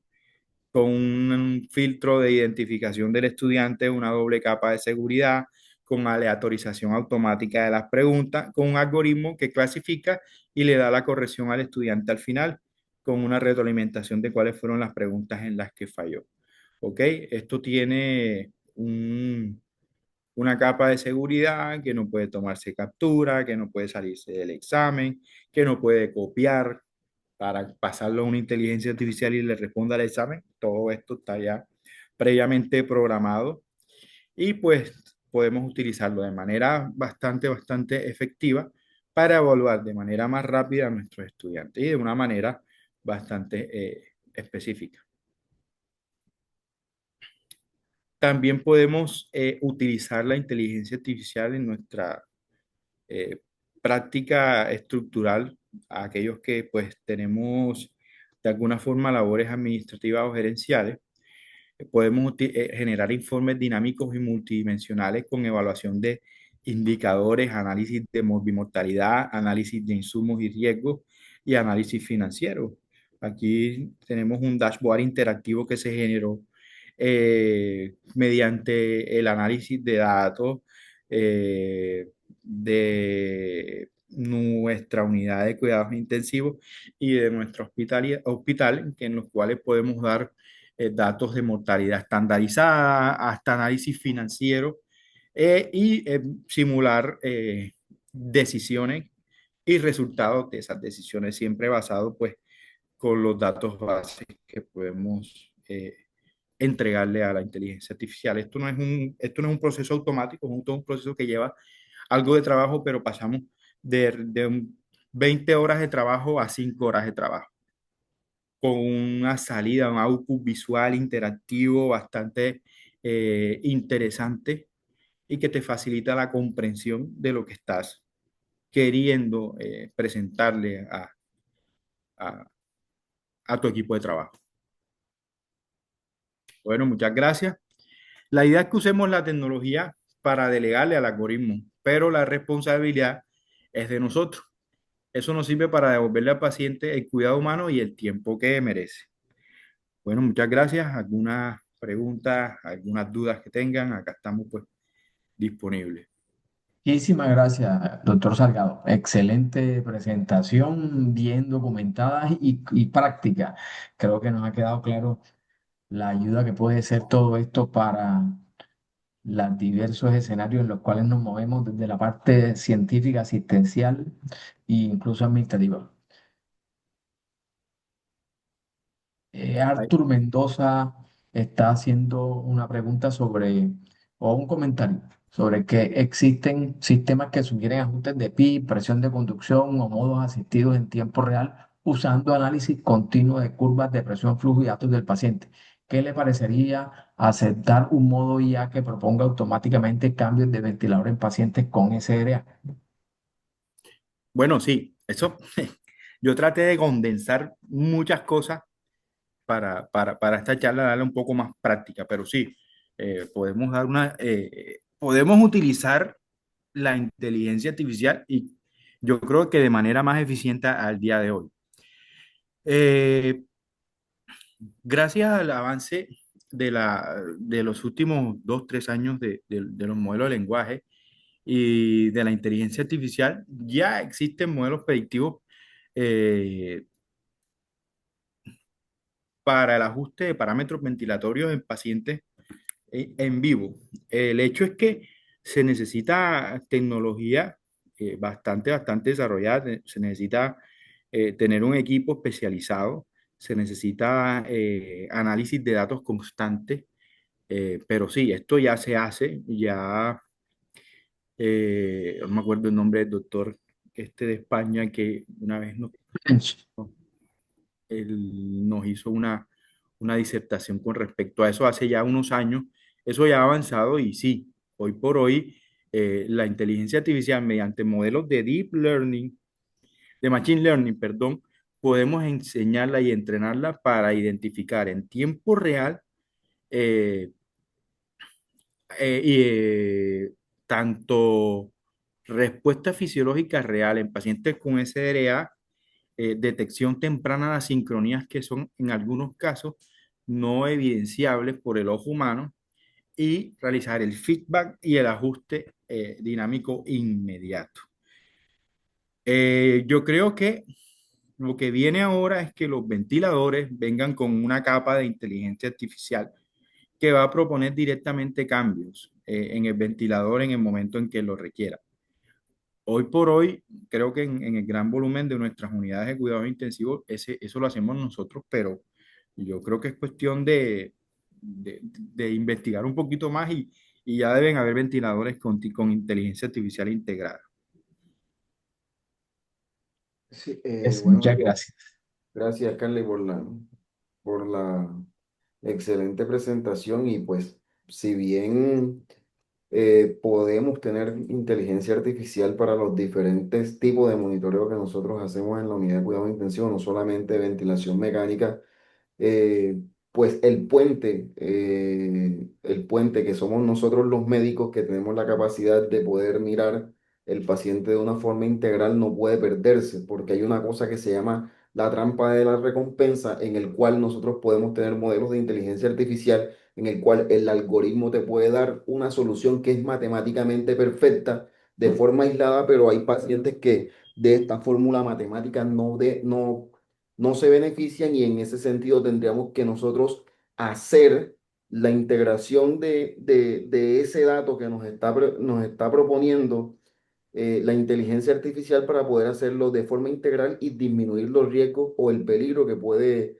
con un filtro de identificación del estudiante, una doble capa de seguridad, con aleatorización automática de las preguntas, con un algoritmo que clasifica y le da la corrección al estudiante al final, con una retroalimentación de cuáles fueron las preguntas en las que falló. ¿Ok? Esto tiene una capa de seguridad que no puede tomarse captura, que no puede salirse del examen, que no puede copiar para pasarlo a una inteligencia artificial y le responda al examen. Todo esto está ya previamente programado y pues podemos utilizarlo de manera bastante efectiva para evaluar de manera más rápida a nuestros estudiantes y de una manera bastante específica. También podemos utilizar la inteligencia artificial en nuestra eh, práctica estructural a aquellos que pues tenemos de alguna forma labores administrativas o gerenciales. Podemos generar informes dinámicos y multidimensionales con evaluación de indicadores, análisis de mortalidad, análisis de insumos y riesgos y análisis financiero. Aquí tenemos un dashboard interactivo que se generó mediante el análisis de datos de nuestra unidad de cuidados intensivos y de nuestro hospital, en los cuales podemos dar datos de mortalidad estandarizada, hasta análisis financiero y simular decisiones y resultados de esas decisiones, siempre basado pues con los datos bases que podemos entregarle a la inteligencia artificial. Esto no es un proceso automático, es un proceso que lleva algo de trabajo, pero pasamos de 20 horas de trabajo a 5 horas de trabajo con una salida, un output visual interactivo bastante interesante y que te facilita la comprensión de lo que estás queriendo presentarle a, a tu equipo de trabajo. Bueno, muchas gracias. La idea es que usemos la tecnología para delegarle al algoritmo, pero la responsabilidad es de nosotros. Eso nos sirve para devolverle al paciente el cuidado humano y el tiempo que merece. Bueno, muchas gracias. ¿Algunas preguntas, algunas dudas que tengan? Acá estamos pues disponibles. Muchísimas gracias, doctor Salgado. Excelente presentación, bien documentada y práctica. Creo que nos ha quedado claro la ayuda que puede ser todo esto para los diversos escenarios en los cuales nos movemos desde la parte científica, asistencial e incluso administrativa. Ay, Arthur Mendoza está haciendo una pregunta sobre, o un comentario, sobre que existen sistemas que sugieren ajustes de PIB, presión de conducción o modos asistidos en tiempo real usando análisis continuo de curvas de presión, flujo y datos del paciente. ¿Qué le parecería aceptar un modo IA que proponga automáticamente cambios de ventilador en pacientes con SRA? bueno, sí, eso. Yo traté de condensar muchas cosas para esta charla, darle un poco más práctica, pero sí, podemos utilizar la inteligencia artificial y yo creo que de manera más eficiente al día de hoy. Eh, Gracias al avance de los últimos 2, 3 años de los modelos de lenguaje y de la inteligencia artificial, ya existen modelos predictivos eh, para el ajuste de parámetros ventilatorios en pacientes en vivo. El hecho es que se necesita tecnología bastante desarrollada, se necesita tener un equipo especializado, se necesita análisis de datos constantes, pero sí, esto ya se hace, ya no me acuerdo el nombre del doctor este de España que una vez nos hizo una disertación con respecto a eso hace ya unos años. Eso ya ha avanzado y sí, hoy por hoy la inteligencia artificial mediante modelos de deep learning, de machine learning, perdón, podemos enseñarla y entrenarla para identificar en tiempo real eh, eh, y, eh, tanto respuesta fisiológica real en pacientes con SDRA, detección temprana de asincronías que son en algunos casos no evidenciables por el ojo humano y realizar el feedback y el ajuste dinámico inmediato. Yo creo que lo que viene ahora es que los ventiladores vengan con una capa de inteligencia artificial que va a proponer directamente cambios en el ventilador en el momento en que lo requiera. Hoy por hoy, creo que en el gran volumen de nuestras unidades de cuidados intensivos, eso lo hacemos nosotros, pero yo creo que es cuestión de investigar un poquito más y ya deben haber ventiladores con inteligencia artificial integrada. Sí, Muchas bueno, gracias. gracias, Carly, por la excelente presentación y pues, si bien podemos tener inteligencia artificial para los diferentes tipos de monitoreo que nosotros hacemos en la unidad de cuidado intensivo, no solamente ventilación mecánica, eh, pues el puente que somos nosotros los médicos que tenemos la capacidad de poder mirar el paciente de una forma integral no puede perderse, porque hay una cosa que se llama la trampa de la recompensa, en el cual nosotros podemos tener modelos de inteligencia artificial, en el cual el algoritmo te puede dar una solución que es matemáticamente perfecta de forma aislada, pero hay pacientes que de esta fórmula matemática no se benefician y en ese sentido tendríamos que nosotros hacer la integración de ese dato que nos está proponiendo la inteligencia artificial para poder hacerlo de forma integral y disminuir los riesgos o el peligro que puede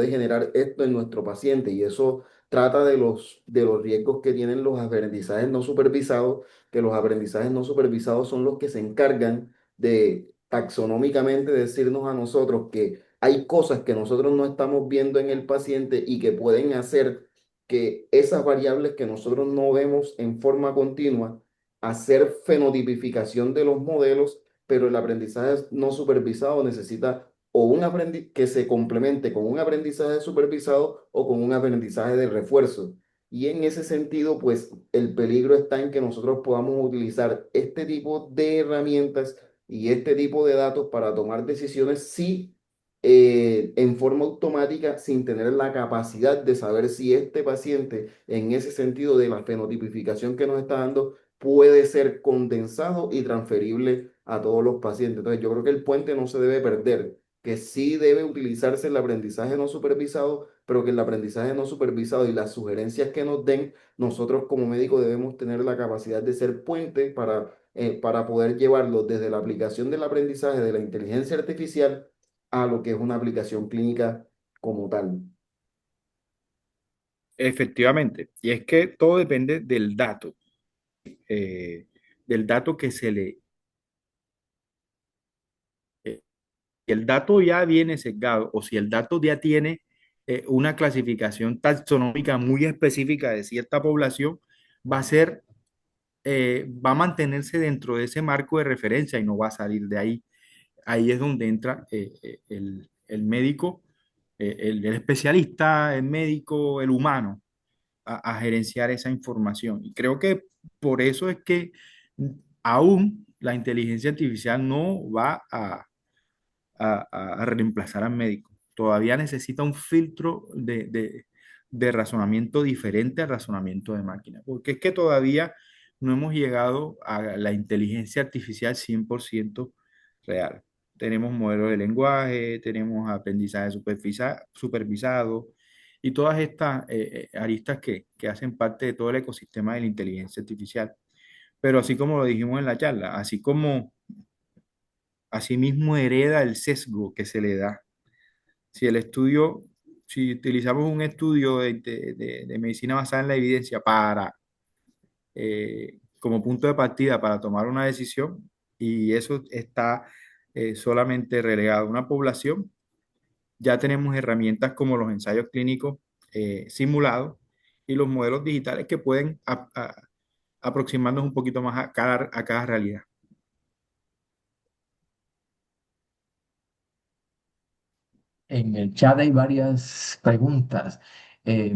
generar esto en nuestro paciente. Y eso trata de los riesgos que tienen los aprendizajes no supervisados, que los aprendizajes no supervisados son los que se encargan de taxonómicamente decirnos a nosotros que hay cosas que nosotros no estamos viendo en el paciente y que pueden hacer que esas variables que nosotros no vemos en forma continua, hacer fenotipificación de los modelos, pero el aprendizaje no supervisado necesita o un aprendizaje que se complemente con un aprendizaje supervisado o con un aprendizaje de refuerzo. Y en ese sentido, pues el peligro está en que nosotros podamos utilizar este tipo de herramientas y este tipo de datos para tomar decisiones sí en forma automática sin tener la capacidad de saber si este paciente en ese sentido de la fenotipificación que nos está dando puede ser condensado y transferible a todos los pacientes. Entonces yo creo que el puente no se debe perder, que sí debe utilizarse el aprendizaje no supervisado, pero que el aprendizaje no supervisado y las sugerencias que nos den, nosotros como médicos debemos tener la capacidad de ser puente para poder llevarlo desde la aplicación del aprendizaje de la inteligencia artificial a lo que es una aplicación clínica como tal. Efectivamente, y es que todo depende eh, del dato que se le... eh, si el dato ya viene sesgado o si el dato ya tiene una clasificación taxonómica muy específica de cierta población, va a ser, va a mantenerse dentro de ese marco de referencia y no va a salir de ahí. Ahí es donde entra el médico, el especialista, el médico, el humano, a gerenciar esa información. Y creo que por eso es que aún la inteligencia artificial no va a reemplazar al médico. Todavía necesita un filtro de razonamiento diferente al razonamiento de máquina, porque es que todavía no hemos llegado a la inteligencia artificial 100% real. Tenemos modelos de lenguaje, tenemos aprendizaje supervisado y todas estas aristas que hacen parte de todo el ecosistema de la inteligencia artificial. Pero así como lo dijimos en la charla, asimismo hereda el sesgo que se le da. Si el estudio, si utilizamos un estudio de medicina basada en la evidencia como punto de partida para tomar una decisión, y eso está solamente relegado a una población, ya tenemos herramientas como los ensayos clínicos simulados y los modelos digitales que pueden aproximarnos un poquito más a cada realidad. En el chat hay varias preguntas. Eh,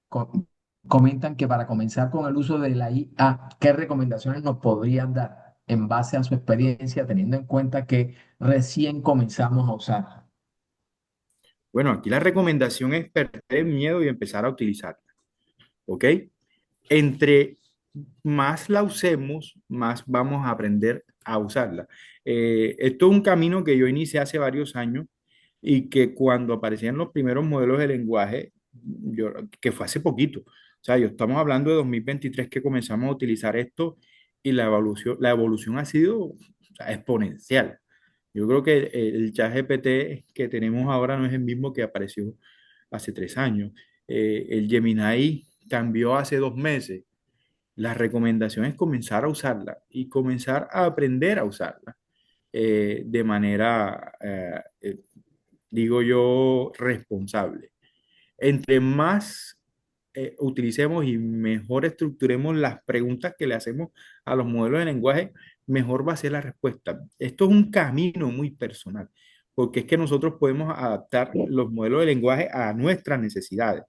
co- Comentan que para comenzar con el uso de la IA, ¿qué recomendaciones nos podrían dar en base a su experiencia, teniendo en cuenta que recién comenzamos a usar? Bueno, aquí la recomendación es perder el miedo y empezar a utilizarla, ¿ok? Entre más la usemos, más vamos a aprender a usarla. Esto es un camino que yo inicié hace varios años y que cuando aparecían los primeros modelos de lenguaje, que fue hace poquito, o sea, yo estamos hablando de 2023 que comenzamos a utilizar esto y la evolución ha sido, o sea, exponencial. Yo creo que el chat GPT que tenemos ahora no es el mismo que apareció hace 3 años. El Gemini cambió hace 2 meses. La recomendación es comenzar a usarla y comenzar a aprender a usarla de manera, digo yo, responsable. Entre más utilicemos y mejor estructuremos las preguntas que le hacemos a los modelos de lenguaje, mejor va a ser la respuesta. Esto es un camino muy personal, porque es que nosotros podemos adaptar los modelos de lenguaje a nuestras necesidades.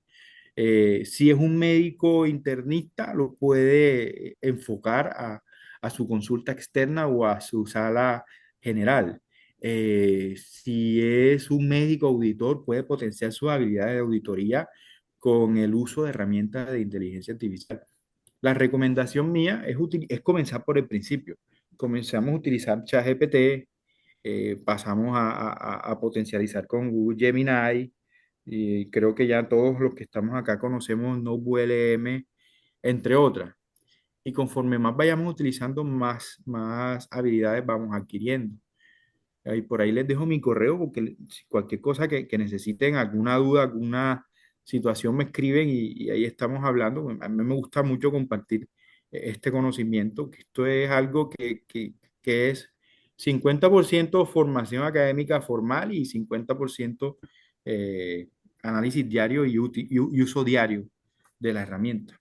Si es un médico internista, lo puede enfocar a su consulta externa o a su sala general. Si es un médico auditor, puede potenciar sus habilidades de auditoría con el uso de herramientas de inteligencia artificial. La recomendación mía es comenzar por el principio. Comenzamos a utilizar ChatGPT, pasamos a potencializar con Google Gemini, y creo que ya todos los que estamos acá conocemos NoteWLM, entre otras. Y conforme más vayamos utilizando, más habilidades vamos adquiriendo. Y por ahí les dejo mi correo porque si cualquier cosa que necesiten, alguna duda, alguna situación, me escriben y ahí estamos hablando. A mí me gusta mucho compartir este conocimiento, que esto es algo que es 50% formación académica formal y 50% eh, análisis diario y uso diario de la herramienta.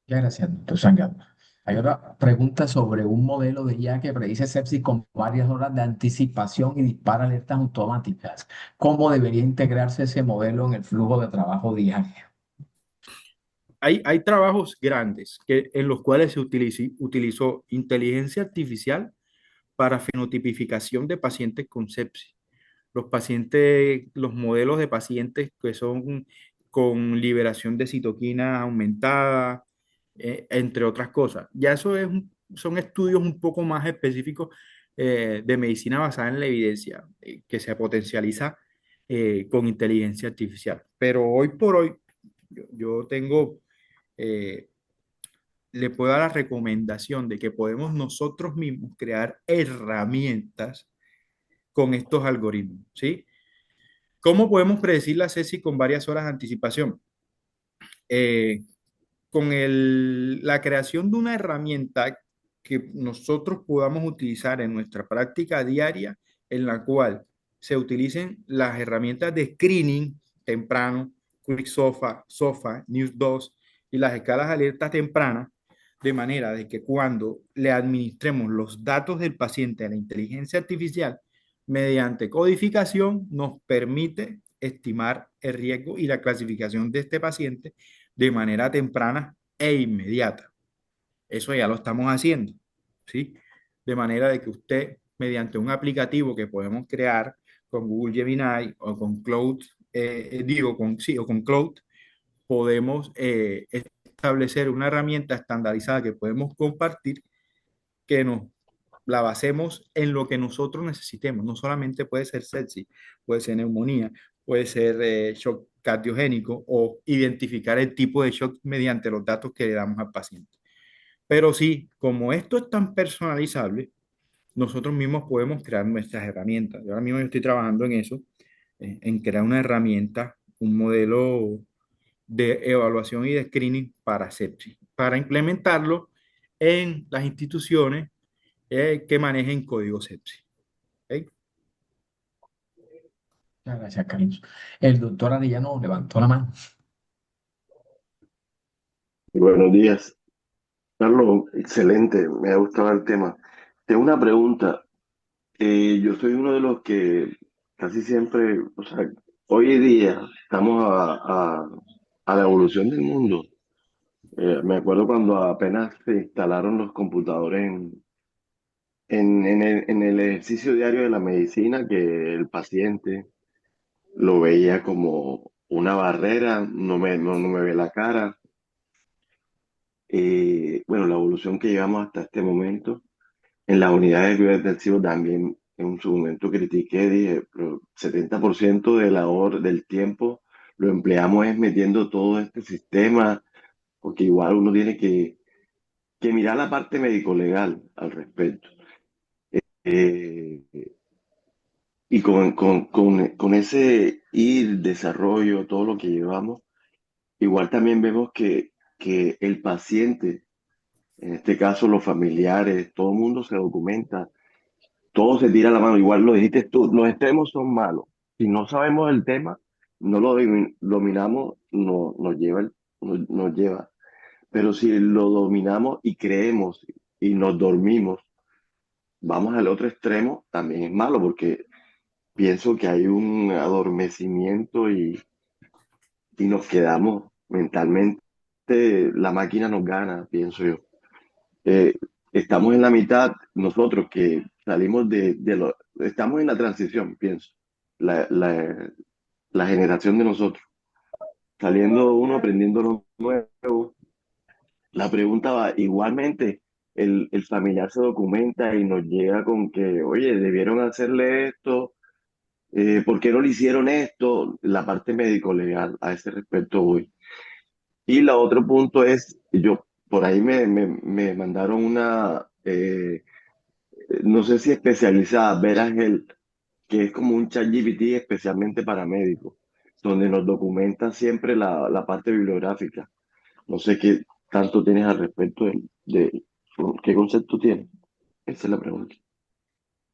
Muchas gracias, doctor Salgado. Hay otra pregunta sobre un modelo de IA que predice sepsis con varias horas de anticipación y dispara alertas automáticas. ¿Cómo debería integrarse ese modelo en el flujo de trabajo diario? Hay trabajos grandes en los cuales utilizó inteligencia artificial para fenotipificación de pacientes con sepsis. Los pacientes, los modelos de pacientes que son con liberación de citoquina aumentada, entre otras cosas. Ya eso son estudios un poco más específicos de medicina basada en la evidencia, que se potencializa con inteligencia artificial. Pero hoy por hoy, yo tengo, eh, le puedo dar la recomendación de que podemos nosotros mismos crear herramientas con estos algoritmos, ¿sí? ¿Cómo podemos predecir la CESI con varias horas de anticipación? Eh, con la creación de una herramienta que nosotros podamos utilizar en nuestra práctica diaria, en la cual se utilicen las herramientas de screening temprano, QuickSofa, SOFA, News 2 y las escalas de alerta temprana, de manera de que cuando le administremos los datos del paciente a la inteligencia artificial, mediante codificación, nos permite estimar el riesgo y la clasificación de este paciente de manera temprana e inmediata. Eso ya lo estamos haciendo, ¿sí? De manera de que usted, mediante un aplicativo que podemos crear con Google Gemini o con Cloud, sí, o con Cloud, podemos establecer una herramienta estandarizada que podemos compartir, que nos la basemos en lo que nosotros necesitemos. No solamente puede ser sepsis, puede ser neumonía, puede ser shock cardiogénico o identificar el tipo de shock mediante los datos que le damos al paciente. Pero sí, como esto es tan personalizable, nosotros mismos podemos crear nuestras herramientas. Yo ahora mismo estoy trabajando en eso, en crear una herramienta, un modelo de evaluación y de screening para sepsis, para implementarlo en las instituciones que manejen código sepsis. ¿Ok? Muchas gracias, Carlos. El doctor Arellano levantó la mano. Buenos días, Carlos. Excelente, me ha gustado el tema. Tengo una pregunta. Yo soy uno de los que casi siempre, o sea, hoy en día estamos a la evolución del mundo. Me acuerdo cuando apenas se instalaron los computadores en el ejercicio diario de la medicina, que el paciente lo veía como una barrera, no me ve la cara. Bueno, la evolución que llevamos hasta este momento. En las unidades de cuidados intensivos también en su momento critiqué, dije, pero 70% de del tiempo lo empleamos es metiendo todo este sistema, porque igual uno tiene que mirar la parte médico-legal al respecto. Eh, y con ese ir, desarrollo, todo lo que llevamos, igual también vemos que el paciente, en este caso los familiares, todo el mundo se documenta, todo se tira a la mano. Igual lo dijiste tú, los extremos son malos, Si no sabemos el tema, no lo dominamos, no, nos lleva. Pero si lo dominamos y creemos y nos dormimos, vamos al otro extremo, también es malo porque pienso que hay un adormecimiento y nos quedamos mentalmente, la máquina nos gana, pienso yo. Eh, Estamos en la mitad, nosotros que salimos estamos en la transición, pienso, la, la, la generación de nosotros, saliendo uno, aprendiendo lo nuevo. La pregunta va, igualmente, el familiar se documenta y nos llega con que, oye, debieron hacerle esto, ¿por qué no le hicieron esto? La parte médico-legal, a ese respecto voy. Y la otro punto es, por ahí me mandaron una, no sé si especializada, Veragel, que es como un chat GPT especialmente para médicos, donde nos documenta siempre la parte bibliográfica. No sé qué tanto tienes al respecto qué concepto tienes. Esa es la pregunta.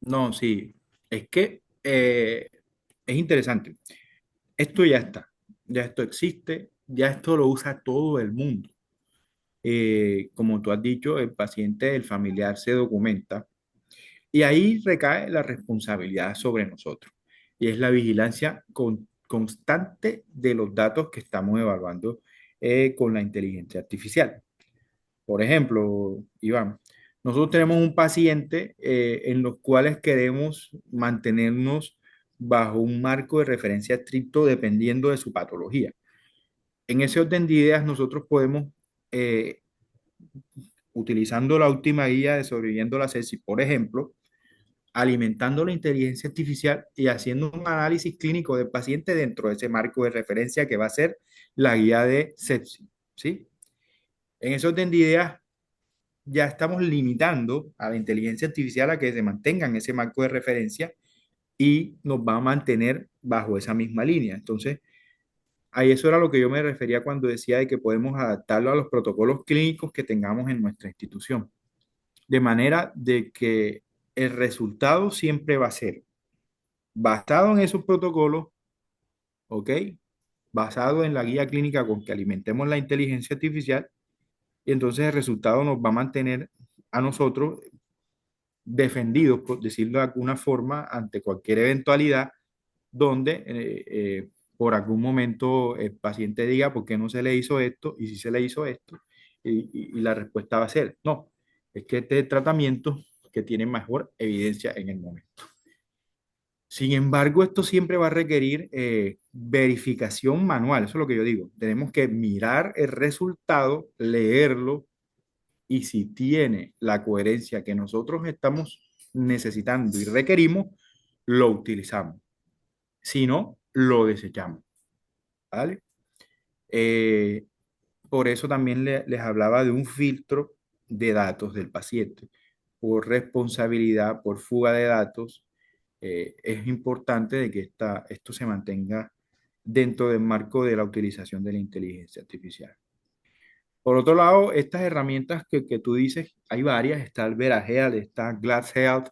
No, sí, es que es interesante. Esto ya está, ya esto existe, ya esto lo usa todo el mundo. Como tú has dicho, el paciente, el familiar se documenta y ahí recae la responsabilidad sobre nosotros y es la vigilancia constante de los datos que estamos evaluando con la inteligencia artificial. Por ejemplo, Iván, nosotros tenemos un paciente en los cuales queremos mantenernos bajo un marco de referencia estricto dependiendo de su patología. En ese orden de ideas, nosotros podemos, eh, utilizando la última guía de sobreviviendo la sepsis, por ejemplo, alimentando la inteligencia artificial y haciendo un análisis clínico del paciente dentro de ese marco de referencia que va a ser la guía de sepsis, ¿sí? En ese orden de ideas, ya estamos limitando a la inteligencia artificial a que se mantenga en ese marco de referencia y nos va a mantener bajo esa misma línea. Entonces, ahí eso era lo que yo me refería cuando decía de que podemos adaptarlo a los protocolos clínicos que tengamos en nuestra institución, de manera de que el resultado siempre va a ser basado en esos protocolos, ¿ok? Basado en la guía clínica con que alimentemos la inteligencia artificial y entonces el resultado nos va a mantener a nosotros defendidos, por decirlo de alguna forma, ante cualquier eventualidad donde por algún momento el paciente diga por qué no se le hizo esto y si se le hizo esto. Y la respuesta va a ser, no, es que este tratamiento que tiene mejor evidencia en el momento. Sin embargo, esto siempre va a requerir verificación manual, eso es lo que yo digo. Tenemos que mirar el resultado, leerlo y si tiene la coherencia que nosotros estamos necesitando y requerimos, lo utilizamos. Si no, lo desechamos. ¿Vale? Eh, por eso también les hablaba de un filtro de datos del paciente. Por responsabilidad, por fuga de datos, es importante de que esto se mantenga dentro del marco de la utilización de la inteligencia artificial. Por otro lado, estas herramientas que tú dices, hay varias, está el Verahel, está Glass Health,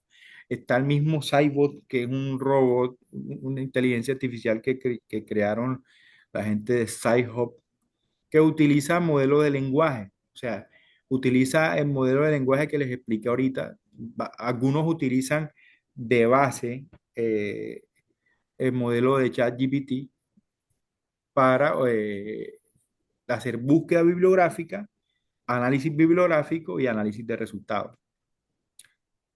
está el mismo Cybot, que es un robot, una inteligencia artificial que crearon la gente de Sci-Hub, que utiliza modelo de lenguaje, o sea, utiliza el modelo de lenguaje que les expliqué ahorita. Algunos utilizan de base el modelo de ChatGPT para hacer búsqueda bibliográfica, análisis bibliográfico y análisis de resultados.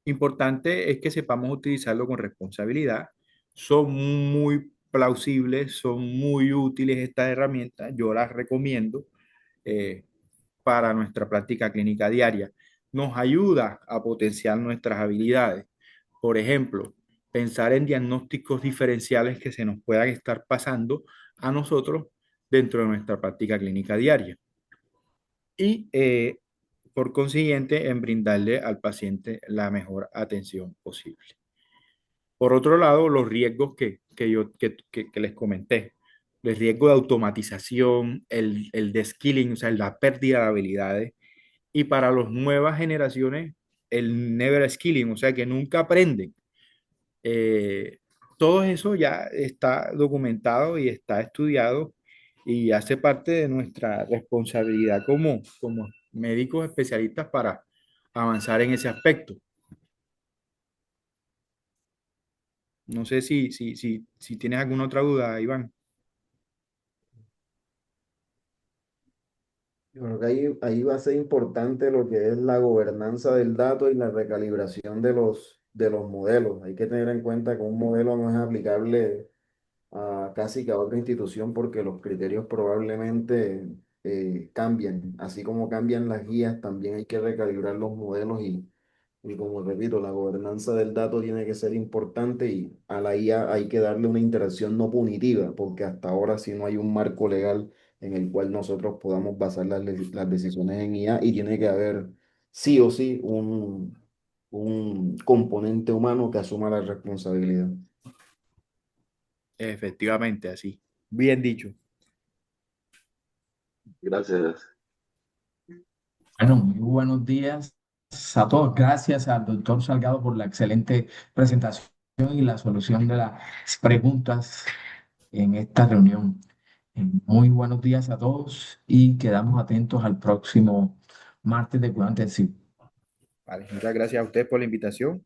Importante es que sepamos utilizarlo con responsabilidad. Son muy plausibles, son muy útiles estas herramientas. Yo las recomiendo eh, para nuestra práctica clínica diaria. Nos ayuda a potenciar nuestras habilidades. Por ejemplo, pensar en diagnósticos diferenciales que se nos puedan estar pasando a nosotros dentro de nuestra práctica clínica diaria. Y por consiguiente, en brindarle al paciente la mejor atención posible. Por otro lado, los riesgos que les comenté, el riesgo de automatización, el de skilling, o sea, la pérdida de habilidades, y para las nuevas generaciones, el never skilling, o sea, que nunca aprenden. todo eso ya está documentado y está estudiado y hace parte de nuestra responsabilidad como médicos especialistas para avanzar en ese aspecto. No sé si tienes alguna otra duda, Iván. Yo creo que ahí va a ser importante lo que es la gobernanza del dato y la recalibración de los modelos. Hay que tener en cuenta que un modelo no es aplicable a casi que a otra institución porque los criterios probablemente cambien. Así como cambian las guías, también hay que recalibrar los modelos y como repito, la gobernanza del dato tiene que ser importante y a la IA hay que darle una interacción no punitiva porque hasta ahora si no hay un marco legal en el cual nosotros podamos basar las decisiones en IA y tiene que haber sí o sí un componente humano que asuma la responsabilidad. Efectivamente, así. Bien dicho. Gracias. Bueno, muy buenos días a todos. Gracias al doctor Salgado por la excelente presentación y la solución de las preguntas en esta reunión. Muy buenos días a todos y quedamos atentos al próximo martes de Cuidado Intensivo. Vale, muchas gracias a ustedes por la invitación